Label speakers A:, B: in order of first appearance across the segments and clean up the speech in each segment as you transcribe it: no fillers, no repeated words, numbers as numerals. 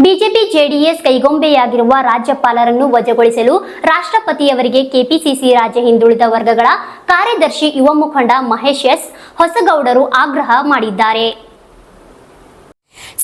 A: BJP JDS ಕೈಗೊಂಬೆಯಾಗಿರುವ ರಾಜ್ಯಪಾಲರನ್ನು ವಜಾಗೊಳಿಸಲು ರಾಷ್ಟ್ರಪತಿಯವರಿಗೆ KPCC ರಾಜ್ಯ ಹಿಂದುಳಿದ ವರ್ಗಗಳ ಕಾರ್ಯದರ್ಶಿ ಯುವ ಮುಖಂಡ ಮಹೇಶ್ ಎಸ್ ಹೊಸಗೌಡರು ಆಗ್ರಹ ಮಾಡಿದ್ದಾರೆ.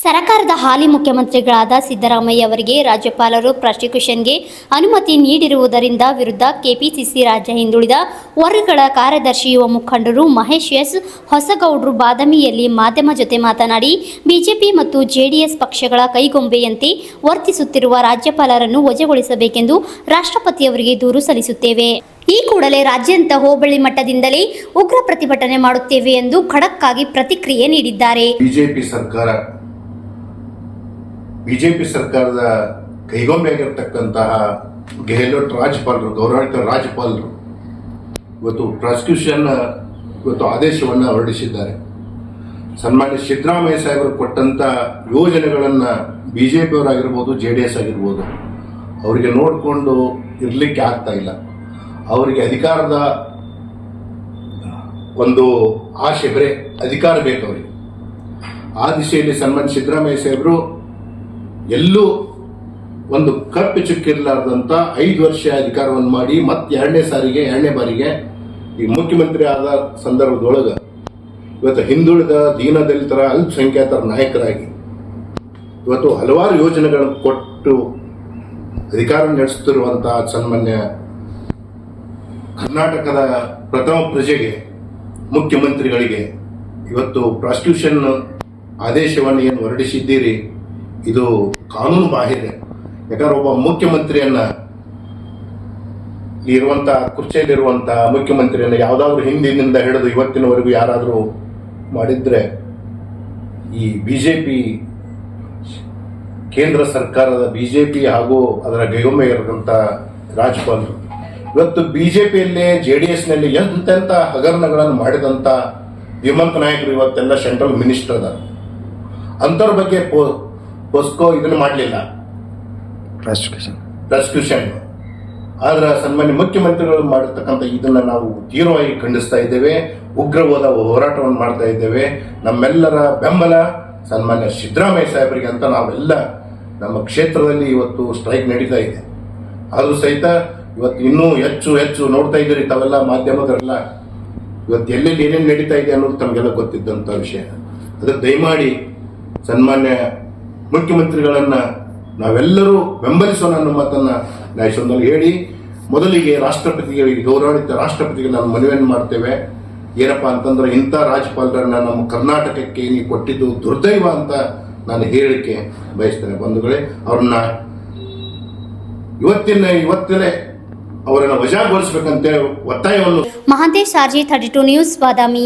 A: ಸರ್ಕಾರದ ಹಾಲಿ ಮುಖ್ಯಮಂತ್ರಿಗಳಾದ ಸಿದ್ದರಾಮಯ್ಯ ಅವರಿಗೆ ರಾಜ್ಯಪಾಲರು ಪ್ರಾಸಿಕ್ಯೂಷನ್ಗೆ ಅನುಮತಿ ನೀಡಿರುವುದರಿಂದ ವಿರುದ್ಧ ಕೆಪಿಸಿಸಿ ರಾಜ್ಯ ಹಿಂದುಳಿದ ವರ್ಗಗಳ ಕಾರ್ಯದರ್ಶಿ ಯುವ ಮುಖಂಡರು ಮಹೇಶ್ ಎಸ್ ಹೊಸಗೌಡರು ಬಾದಾಮಿಯಲ್ಲಿ ಮಾಧ್ಯಮ ಜೊತೆ ಮಾತನಾಡಿ ಬಿಜೆಪಿ ಮತ್ತು ಜೆಡಿಎಸ್ ಪಕ್ಷಗಳ ಕೈಗೊಂಬೆಯಂತೆ ವರ್ತಿಸುತ್ತಿರುವ ರಾಜ್ಯಪಾಲರನ್ನು ವಜಾಗೊಳಿಸಬೇಕೆಂದು ರಾಷ್ಟ್ರಪತಿಯವರಿಗೆ ದೂರು ಸಲ್ಲಿಸುತ್ತೇವೆ. ಈ ಕೂಡಲೇ ರಾಜ್ಯಾದ್ಯಂತ ಹೋಬಳಿ ಮಟ್ಟದಿಂದಲೇ ಉಗ್ರ ಪ್ರತಿಭಟನೆ ಮಾಡುತ್ತೇವೆ ಎಂದು ಖಡಕ್ ಆಗಿ ಪ್ರತಿಕ್ರಿಯೆ ನೀಡಿದ್ದಾರೆ.
B: ಬಿಜೆಪಿ ಸರ್ಕಾರದ ಕೈಗೊಂಬೆಯಾಗಿರ್ತಕ್ಕಂತಹ ಗೆಹ್ಲೋಟ್ ರಾಜ್ಯಪಾಲರು, ಗೌರವಾನ್ವಿತ ರಾಜ್ಯಪಾಲರು ಇವತ್ತು ಪ್ರಾಸಿಕ್ಯೂಷನ್ ಆದೇಶವನ್ನು ಹೊರಡಿಸಿದ್ದಾರೆ. ಸನ್ಮಾನ್ಯ ಸಿದ್ದರಾಮಯ್ಯ ಸಾಹೇಬರು ಕೊಟ್ಟಂತ ಯೋಜನೆಗಳನ್ನು ಬಿಜೆಪಿ ಅವರಾಗಿರ್ಬೋದು, JDS ಆಗಿರ್ಬೋದು, ಅವರಿಗೆ ನೋಡಿಕೊಂಡು ಇರಲಿಕ್ಕೆ ಆಗ್ತಾ ಇಲ್ಲ. ಅವರಿಗೆ ಅಧಿಕಾರದ ಒಂದು ಆಶೆ, ಬರೇ ಅಧಿಕಾರ ಬೇಕು ಅವರಿಗೆ. ಆ ದಿಶೆಯಲ್ಲಿ ಸನ್ಮಾನ್ಯ ಸಿದ್ದರಾಮಯ್ಯ ಸಾಹೇಬರು ಎಲ್ಲೂ ಒಂದು ಕಪ್ಪು ಚುಕ್ಕಿರಲಾರ್ದಂತ 5 ವರ್ಷ ಅಧಿಕಾರವನ್ನು ಮಾಡಿ ಮತ್ತೆ ಎರಡನೇ ಬಾರಿಗೆ ಈ ಮುಖ್ಯಮಂತ್ರಿ ಆದ ಸಂದರ್ಭದೊಳಗೆ ಇವತ್ತು ಹಿಂದುಳಿದ ದೀನದಲಿತರ ಅಲ್ಪಸಂಖ್ಯಾತರ ನಾಯಕರಾಗಿ ಇವತ್ತು ಹಲವಾರು ಯೋಜನೆಗಳನ್ನು ಕೊಟ್ಟು ಅಧಿಕಾರ ನಡೆಸುತ್ತಿರುವಂತಹ ಸನ್ಮಾನ್ಯ ಕರ್ನಾಟಕದ ಪ್ರಥಮ ಪ್ರಜೆಗೆ, ಮುಖ್ಯಮಂತ್ರಿಗಳಿಗೆ ಇವತ್ತು ಪ್ರಾಸಿಕ್ಯೂಷನ್ ಆದೇಶವನ್ನು ಏನು ಹೊರಡಿಸಿದ್ದೀರಿ, ಇದು ಕಾನೂನು ಬಾಹಿರ. ಯಾಕಂದ್ರೆ ಒಬ್ಬ ಮುಖ್ಯಮಂತ್ರಿಯನ್ನ ಇರುವಂತಹ ಕುರ್ಚಿಯಲ್ಲಿರುವಂತಹ ಮುಖ್ಯಮಂತ್ರಿಯನ್ನ ಯಾವುದಾದ್ರೂ ಹಿಂದಿನಿಂದ ಹಿಡಿದು ಇವತ್ತಿನವರೆಗೂ ಯಾರಾದರೂ ಮಾಡಿದ್ರೆ ಈ ಬಿಜೆಪಿ ಕೇಂದ್ರ ಸರ್ಕಾರದ ಬಿಜೆಪಿ ಹಾಗೂ ಅದರ ಕೈಗೊಂಬೆಯಾಗಿರುವಂತ ರಾಜ್ಯಪಾಲರು ಇವತ್ತು ಬಿಜೆಪಿಯಲ್ಲೇ JDSನಲ್ಲಿ ಎಂತೆಂಥ ಹಗರಣಗಳನ್ನು ಮಾಡಿದಂತ ಧೀಮಂತ ನಾಯಕರು ಇವತ್ತೆಲ್ಲ ಸೆಂಟ್ರಲ್ ಮಿನಿಸ್ಟರ್ ಅದಾರ. ಅಂಥವ್ರ ಬಗ್ಗೆ ಪೋಸ್ಕೋ ಇದನ್ನು ಮಾಡಲಿಲ್ಲ, ಪ್ರಾಸಿಕ್ಯೂಷನ್. ಆದ್ರೆ ಸನ್ಮಾನ್ಯ ಮುಖ್ಯಮಂತ್ರಿಗಳು ಮಾಡಿರ್ತಕ್ಕಂಥ ಇದನ್ನ ನಾವು ತೀವ್ರವಾಗಿ ಖಂಡಿಸ್ತಾ ಇದ್ದೇವೆ. ಉಗ್ರವಾದ ಹೋರಾಟವನ್ನು ಮಾಡ್ತಾ ಇದ್ದೇವೆ. ನಮ್ಮೆಲ್ಲರ ಬೆಂಬಲ ಸನ್ಮಾನ್ಯ ಸಿದ್ದರಾಮಯ್ಯ ಸಾಹೇಬರಿಗೆ ಅಂತ ನಾವೆಲ್ಲ ನಮ್ಮ ಕ್ಷೇತ್ರದಲ್ಲಿ ಇವತ್ತು ಸ್ಟ್ರೈಕ್ ನಡೀತಾ ಇದೆ. ಆದ್ರೂ ಸಹಿತ ಇವತ್ತು ಇನ್ನೂ ಹೆಚ್ಚು ನೋಡ್ತಾ ಇದ್ದೀರಿ ತಾವೆಲ್ಲ ಮಾಧ್ಯಮದರೆಲ್ಲ. ಇವತ್ತು ಎಲ್ಲೆಲ್ಲಿ ಏನೇನು ನಡೀತಾ ಇದೆ ಅನ್ನೋದು ತಮಗೆಲ್ಲ ಗೊತ್ತಿದ್ದಂಥ ವಿಷಯ. ಅದಕ್ಕೆ ದಯಮಾಡಿ ಸನ್ಮಾನ್ಯ ಮುಖ್ಯಮಂತ್ರಿಗಳನ್ನ ನಾವೆಲ್ಲರೂ ಬೆಂಬಲಿಸೋಣ ಅನ್ನೋ ಮಾತನ್ನ ನ್ಯಾಯಸಂದಲ್ಲಿ ಹೇಳಿ, ಮೊದಲಿಗೆ ರಾಷ್ಟ್ರಪತಿಗೆ, ಗೌರವಾನ್ವಿತ ರಾಷ್ಟ್ರಪತಿಗೆ ನಾನು ಮನವಿಯನ್ನು ಮಾಡ್ತೇವೆ. ಏನಪ್ಪಾ ಅಂತಂದ್ರೆ ಇಂಥ ರಾಜ್ಯಪಾಲರನ್ನ ನಮ್ಮ ಕರ್ನಾಟಕಕ್ಕೆ ನೀವು ಕೊಟ್ಟಿದ್ದು ದುರ್ದೈವ ಅಂತ ನಾನು ಹೇಳಿಕೆ ಬಯಸ್ತೇನೆ. ಬಂಧುಗಳೇ, ಅವ್ರನ್ನ ಇವತ್ತೇ ಅವರನ್ನು ವಜಾಗೊಳಿಸಬೇಕಂತ ಒತ್ತಾಯವನ್ನು.
A: ಮಹಾಂತೇಶ್ RJ 32 ನ್ಯೂಸ್ ಬಾದಾಮಿ.